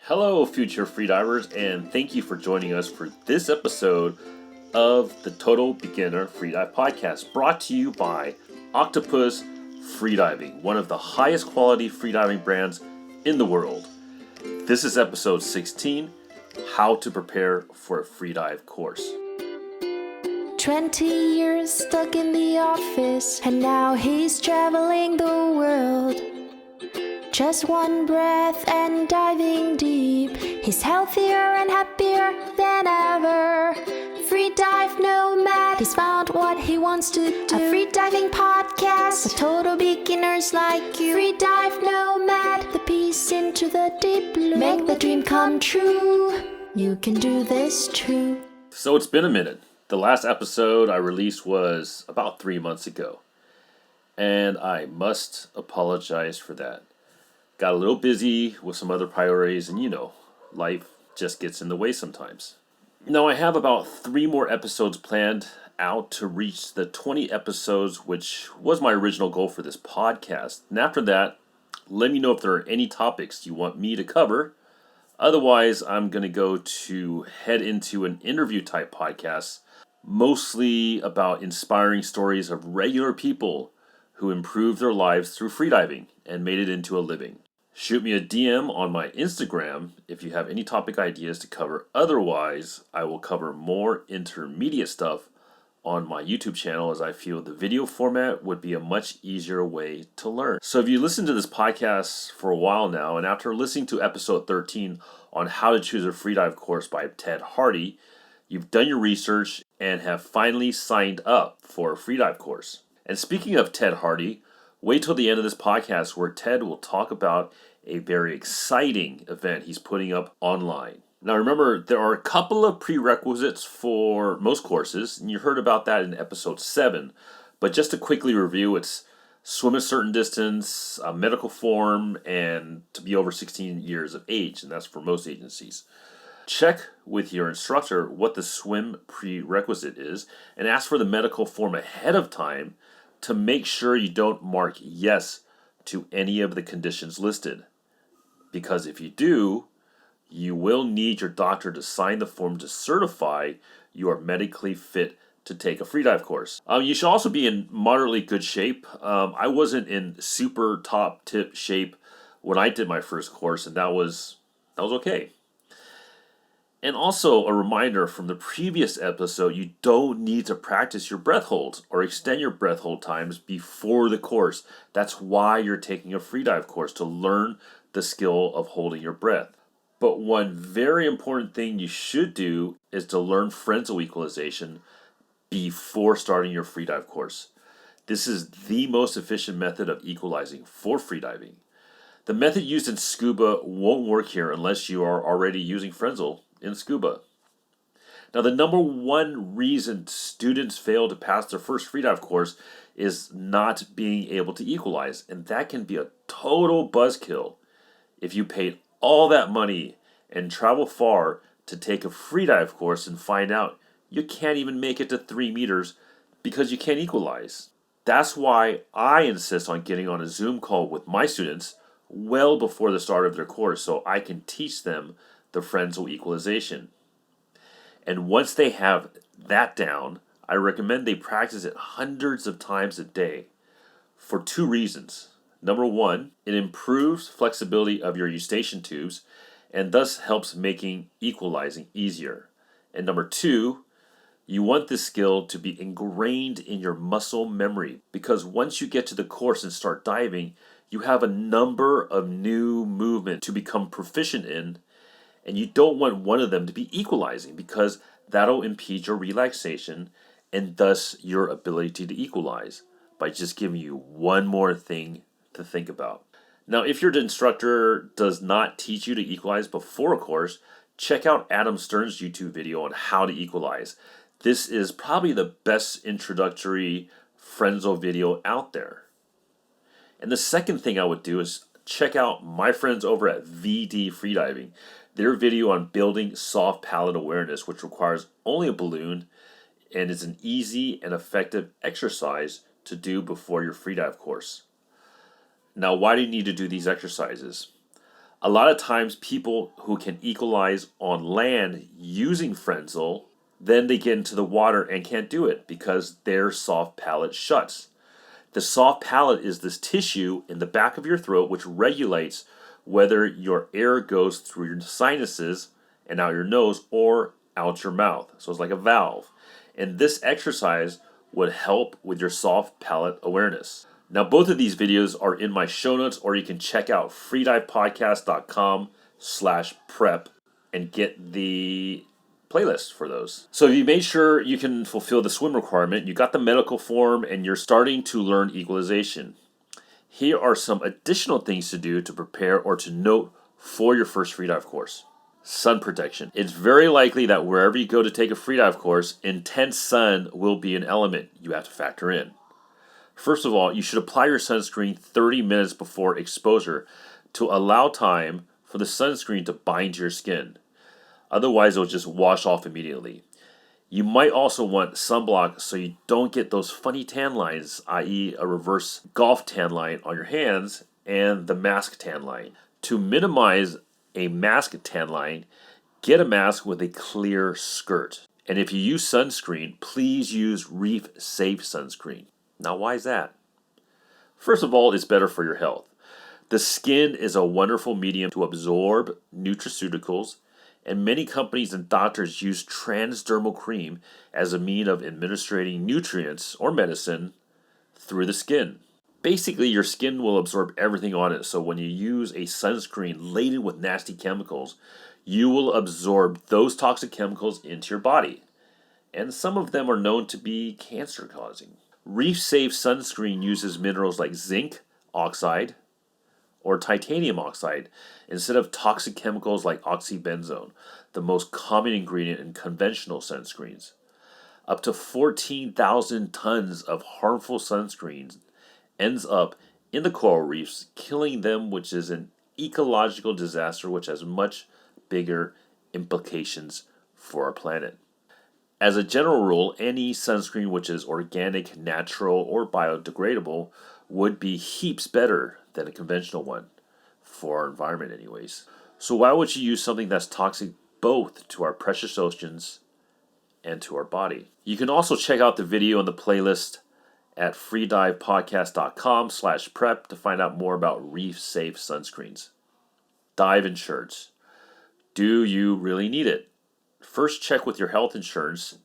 Hello, future freedivers, and thank you for joining us for this episode of the Total Beginner Freedive Podcast, brought to you by Octopus Freediving, one of the highest quality freediving brands in the world. This is episode 16, How to Prepare for a Freedive Course. 20 years stuck in the office, and now he's traveling the world. Just one breath and diving deep, he's healthier and happier than ever. Freedive nomad, he's found what he wants to do. A freediving podcast for total beginners like you. Freedive nomad, the peace into the deep blue. Make the dream come true, you can do this too. So it's been a minute. The last episode I released was about 3 months ago, and I must apologize for that. Got a little busy with some other priorities, and life just gets in the way sometimes. Now I have about 3 more episodes planned out to reach the 20 episodes, which was my original goal for this podcast. And after that, let me know if there are any topics you want me to cover. Otherwise, I'm going to head into an interview type podcast, mostly about inspiring stories of regular people who improved their lives through freediving and made it into a living. Shoot me a DM on my Instagram if you have any topic ideas to cover. Otherwise, I will cover more intermediate stuff on my YouTube channel, as I feel the video format would be a much easier way to learn. So if you listen to this podcast for a while now, and after listening to episode 13 on how to choose a freedive course by Ted Hardy, you've done your research and have finally signed up for a freedive course. And speaking of Ted Hardy, wait till the end of this podcast where Ted will talk about a very exciting event he's putting up online. Now remember, there are a couple of prerequisites for most courses, and you heard about that in episode 7. But just to quickly review, it's swim a certain distance, a medical form, and to be over 16 years of age, and that's for most agencies. Check with your instructor what the swim prerequisite is, and ask for the medical form ahead of time to make sure you don't mark yes to any of the conditions listed. Because if you do, you will need your doctor to sign the form to certify you are medically fit to take a freedive course. You should also be in moderately good shape. I wasn't in super top tip shape when I did my first course, and that was okay. And also a reminder from the previous episode, you don't need to practice your breath holds or extend your breath hold times before the course. That's why you're taking a freedive course, to learn the skill of holding your breath. But one very important thing you should do is to learn frenzel equalization before starting your freedive course. This is the most efficient method of equalizing for freediving. The method used in scuba won't work here unless you are already using frenzel in scuba. Now, the number one reason students fail to pass their first freedive course is not being able to equalize, and that can be a total buzzkill if you paid all that money and travel far to take a freedive course and find out you can't even make it to 3 meters because you can't equalize. That's why I insist on getting on a Zoom call with my students well before the start of their course so I can teach them the frenzel equalization. And once they have that down, I recommend they practice it hundreds of times a day for 2 reasons. Number 1, it improves flexibility of your eustachian tubes and thus helps making equalizing easier. And number 2, you want this skill to be ingrained in your muscle memory, because once you get to the course and start diving, you have a number of new movements to become proficient in, and you don't want one of them to be equalizing, because that'll impede your relaxation and thus your ability to equalize by just giving you one more thing to think about. Now, if your instructor does not teach you to equalize before a course, check out Adam Stern's YouTube video on how to equalize. This is probably the best introductory frenzel video out there. And the second thing I would do is check out my friends over at VD Freediving. Their video on building soft palate awareness, which requires only a balloon and is an easy and effective exercise to do before your freedive course. Now, why do you need to do these exercises? A lot of times people who can equalize on land using Frenzel, then they get into the water and can't do it because their soft palate shuts. The soft palate is this tissue in the back of your throat which regulates whether your air goes through your sinuses and out your nose or out your mouth. So it's like a valve. And this exercise would help with your soft palate awareness. Now, both of these videos are in my show notes, or you can check out freedivepodcast.com/prep and get the playlist for those. So if you made sure you can fulfill the swim requirement, you got the medical form, and you're starting to learn equalization. Here are some additional things to do to prepare or to note for your first freedive course. Sun protection. It's very likely that wherever you go to take a freedive course, intense sun will be an element you have to factor in. First of all, you should apply your sunscreen 30 minutes before exposure to allow time for the sunscreen to bind to your skin. Otherwise, it'll just wash off immediately. You might also want sunblock so you don't get those funny tan lines, i.e. a reverse golf tan line on your hands and the mask tan line. To minimize a mask tan line, get a mask with a clear skirt. And if you use sunscreen, please use reef safe sunscreen. Now, why is that? First of all, it's better for your health. The skin is a wonderful medium to absorb nutraceuticals, and many companies and doctors use transdermal cream as a means of administering nutrients or medicine through the skin. Basically, your skin will absorb everything on it, so when you use a sunscreen laden with nasty chemicals, you will absorb those toxic chemicals into your body. And some of them are known to be cancer-causing. Reef-safe sunscreen uses minerals like zinc oxide or titanium oxide instead of toxic chemicals like oxybenzone, the most common ingredient in conventional sunscreens. Up to 14,000 tons of harmful sunscreens ends up in the coral reefs, killing them, which is an ecological disaster which has much bigger implications for our planet. As a general rule, any sunscreen which is organic, natural, or biodegradable would be heaps better than a conventional one, for our environment anyways. So why would you use something that's toxic both to our precious oceans and to our body? You can also check out the video on the playlist at freedivepodcast.com/prep to find out more about reef-safe sunscreens. Dive insurance. Do you really need it? First, check with your health insurance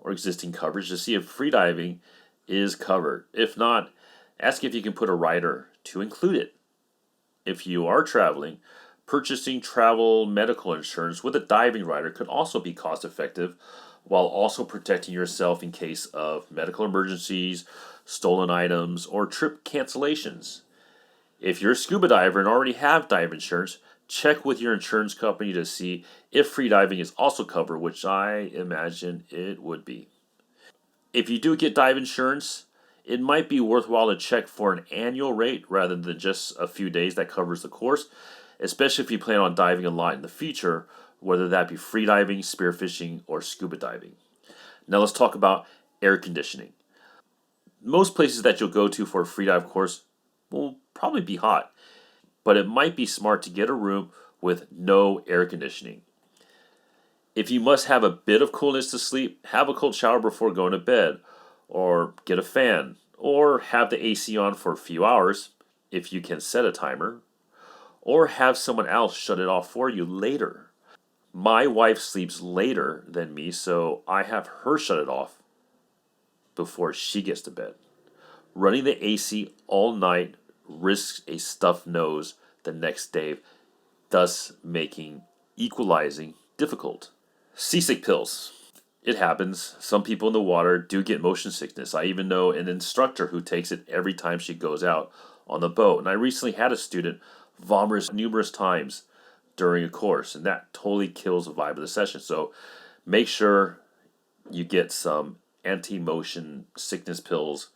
or existing coverage to see if freediving is covered. If not, ask if you can put a rider to include it. If you are traveling, purchasing travel medical insurance with a diving rider could also be cost effective while also protecting yourself in case of medical emergencies, stolen items, or trip cancellations. If you're a scuba diver and already have dive insurance, check with your insurance company to see if freediving is also covered, which I imagine it would be. If you do get dive insurance, it might be worthwhile to check for an annual rate rather than just a few days that covers the course, especially if you plan on diving a lot in the future, whether that be freediving, spearfishing, or scuba diving. Now let's talk about air conditioning. Most places that you'll go to for a freedive course will probably be hot, but it might be smart to get a room with no air conditioning. If you must have a bit of coolness to sleep, have a cold shower before going to bed, or get a fan, or have the AC on for a few hours if you can set a timer, or have someone else shut it off for you later. My wife sleeps later than me, so I have her shut it off before she gets to bed. Running the AC all night risks a stuffed nose the next day, thus making equalizing difficult. Seasick pills. It happens. Some people in the water do get motion sickness. I even know an instructor who takes it every time she goes out on the boat. And I recently had a student vomit numerous times during a course, and that totally kills the vibe of the session. So make sure you get some anti-motion sickness pills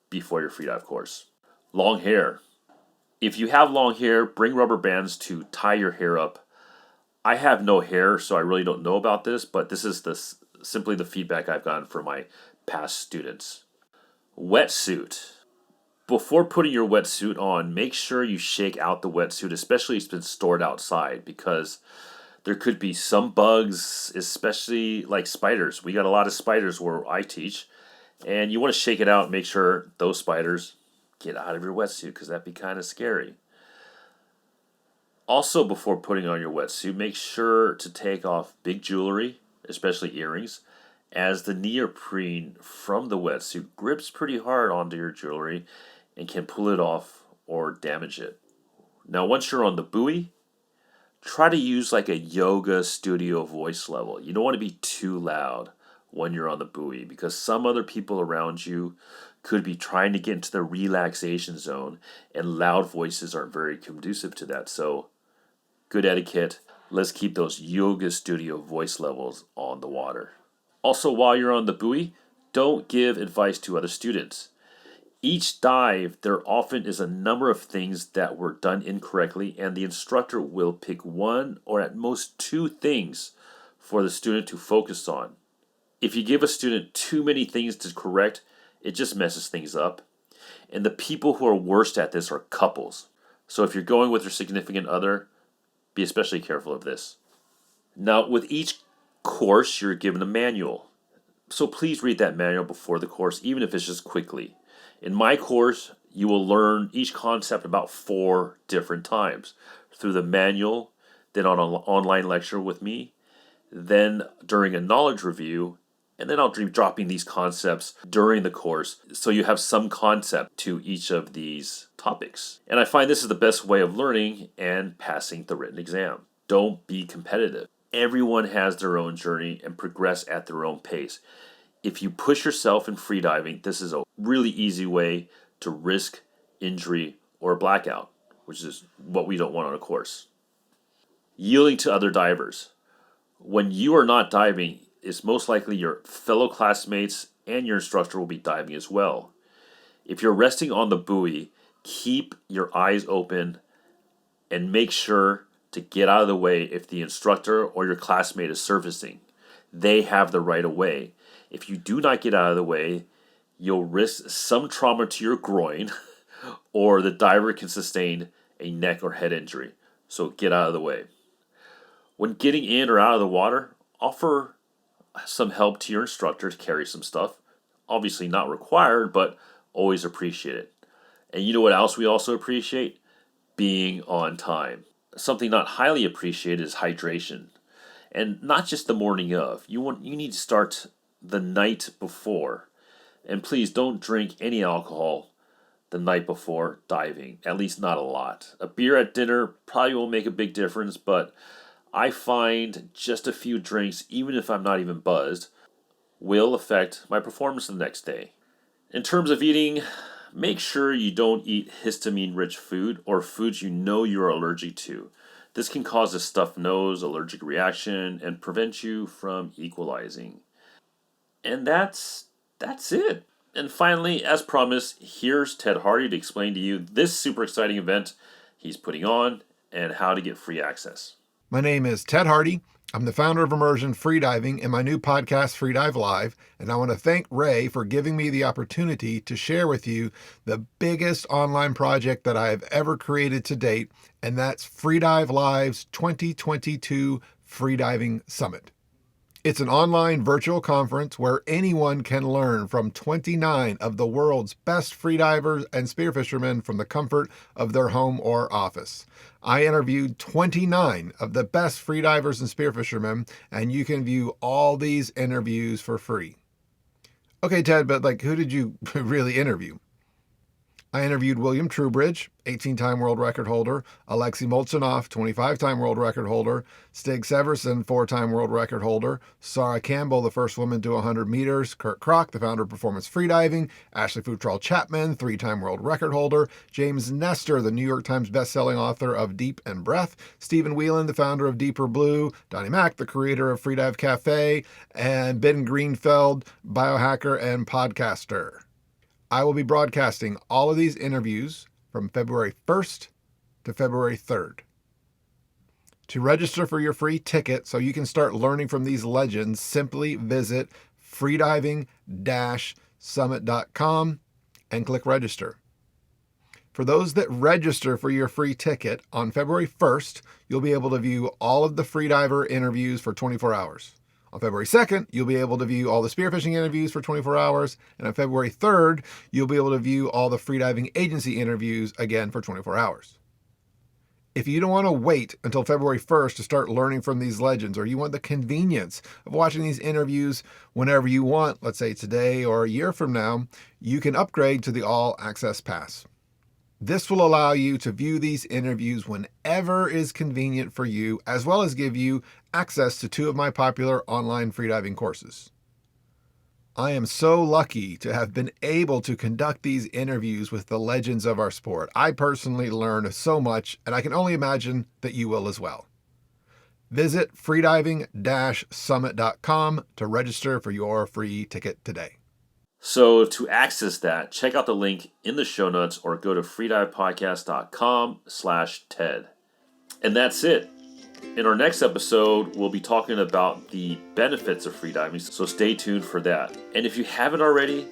before your freedive course. Long hair. If you have long hair, bring rubber bands to tie your hair up. I have no hair, so I really don't know about this, but this is simply the feedback I've gotten from my past students. Wetsuit. Before putting your wetsuit on, make sure you shake out the wetsuit, especially if it's been stored outside, because there could be some bugs, especially like spiders. We got a lot of spiders where I teach, and you want to shake it out and make sure those spiders get out of your wetsuit, because that'd be kind of scary. Also, before putting on your wetsuit, make sure to take off big jewelry, especially earrings, as the neoprene from the wetsuit grips pretty hard onto your jewelry and can pull it off or damage it. Now, once you're on the buoy, try to use like a yoga studio voice level. You don't want to be too loud when you're on the buoy, because some other people around you could be trying to get into the relaxation zone, and loud voices aren't very conducive to that. So, good etiquette. Let's keep those yoga studio voice levels on the water. Also, while you're on the buoy, don't give advice to other students. Each dive, there often is a number of things that were done incorrectly, and the instructor will pick one or at most two things for the student to focus on. If you give a student too many things to correct, it just messes things up. And the people who are worst at this are couples. So if you're going with your significant other, be especially careful of this. Now, with each course, you're given a manual. So please read that manual before the course, even if it's just quickly. In my course, you will learn each concept about 4 different times. Through the manual, then on an online lecture with me, then during a knowledge review, and then I'll be dropping these concepts during the course, so you have some concept to each of these topics. And I find this is the best way of learning and passing the written exam. Don't be competitive. Everyone has their own journey and progress at their own pace. If you push yourself in freediving, this is a really easy way to risk injury or a blackout, which is what we don't want on a course. Yielding to other divers. When you are not diving, it's most likely your fellow classmates and your instructor will be diving as well. If you're resting on the buoy, keep your eyes open and make sure to get out of the way if the instructor or your classmate is surfacing. They have the right of way. If you do not get out of the way, you'll risk some trauma to your groin, or the diver can sustain a neck or head injury. So get out of the way. When getting in or out of the water, offer some help to your instructor to carry some stuff. Obviously not required, but always appreciated. And you know what else we also appreciate? Being on time. Something not highly appreciated is hydration. And not just the morning of. You need to start the night before. And please don't drink any alcohol the night before diving, at least not a lot. A beer at dinner probably won't make a big difference, but I find just a few drinks, even if I'm not even buzzed, will affect my performance the next day. In terms of eating, make sure you don't eat histamine-rich food or foods you know you're allergic to. This can cause a stuffed nose, allergic reaction, and prevent you from equalizing. And that's it. And finally, as promised, here's Ted Hardy to explain to you this super exciting event he's putting on and how to get free access. My name is Ted Hardy. I'm the founder of Immersion Freediving and my new podcast, Freedive Live. And I want to thank Ray for giving me the opportunity to share with you the biggest online project that I have ever created to date. And that's Freedive Live's 2022 Freediving Summit. It's an online virtual conference where anyone can learn from 29 of the world's best freedivers and spearfishermen from the comfort of their home or office. I interviewed 29 of the best freedivers and spearfishermen, and you can view all these interviews for free. Okay, Ted, but who did you really interview? I interviewed William Trubridge, 18-time world record holder, Alexei Molchanov, 25-time world record holder, Stig Severson, 4-time world record holder, Sarah Campbell, the first woman to 100 meters, Kurt Kroc, the founder of Performance Freediving, Ashley Futrell-Chapman, 3-time world record holder, James Nestor, the New York Times bestselling author of Deep and Breath, Stephen Whelan, the founder of Deeper Blue, Donnie Mack, the creator of Freedive Cafe, and Ben Greenfeld, biohacker and podcaster. I will be broadcasting all of these interviews from February 1st to February 3rd. To register for your free ticket so you can start learning from these legends, simply visit freediving-summit.com and click register. For those that register for your free ticket on February 1st, you'll be able to view all of the freediver interviews for 24 hours. On February 2nd, you'll be able to view all the spearfishing interviews for 24 hours. And on February 3rd, you'll be able to view all the freediving agency interviews again for 24 hours. If you don't want to wait until February 1st to start learning from these legends, or you want the convenience of watching these interviews whenever you want, let's say today or a year from now, you can upgrade to the All Access Pass. This will allow you to view these interviews whenever is convenient for you, as well as give you access to 2 of my popular online freediving courses. I am so lucky to have been able to conduct these interviews with the legends of our sport. I personally learn so much, and I can only imagine that you will as well. Visit freediving-summit.com to register for your free ticket today. So to access that, check out the link in the show notes or go to freedivepodcast.com/TED. And that's it. In our next episode, we'll be talking about the benefits of freediving, so stay tuned for that. And if you haven't already,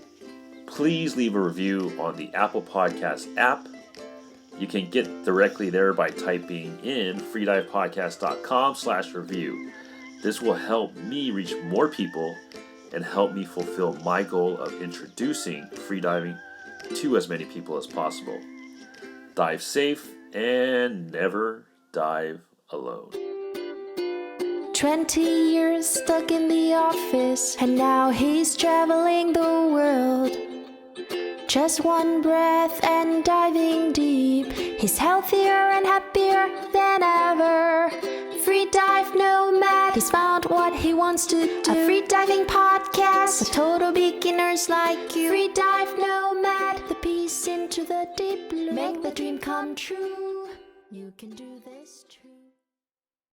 please leave a review on the Apple Podcast app. You can get directly there by typing in freedivepodcast.com/review. This will help me reach more people and help me fulfill my goal of introducing freediving to as many people as possible. Dive safe and never dive alone. 20 years stuck in the office, and now he's traveling the world. Just one breath and diving deep. He's healthier and happier than ever. Freedive nomad, he's found what he wants to do. A freediving podcast for total beginners like you. Freedive nomad, the peace into the deep blue. Make the dream come true. You can do this.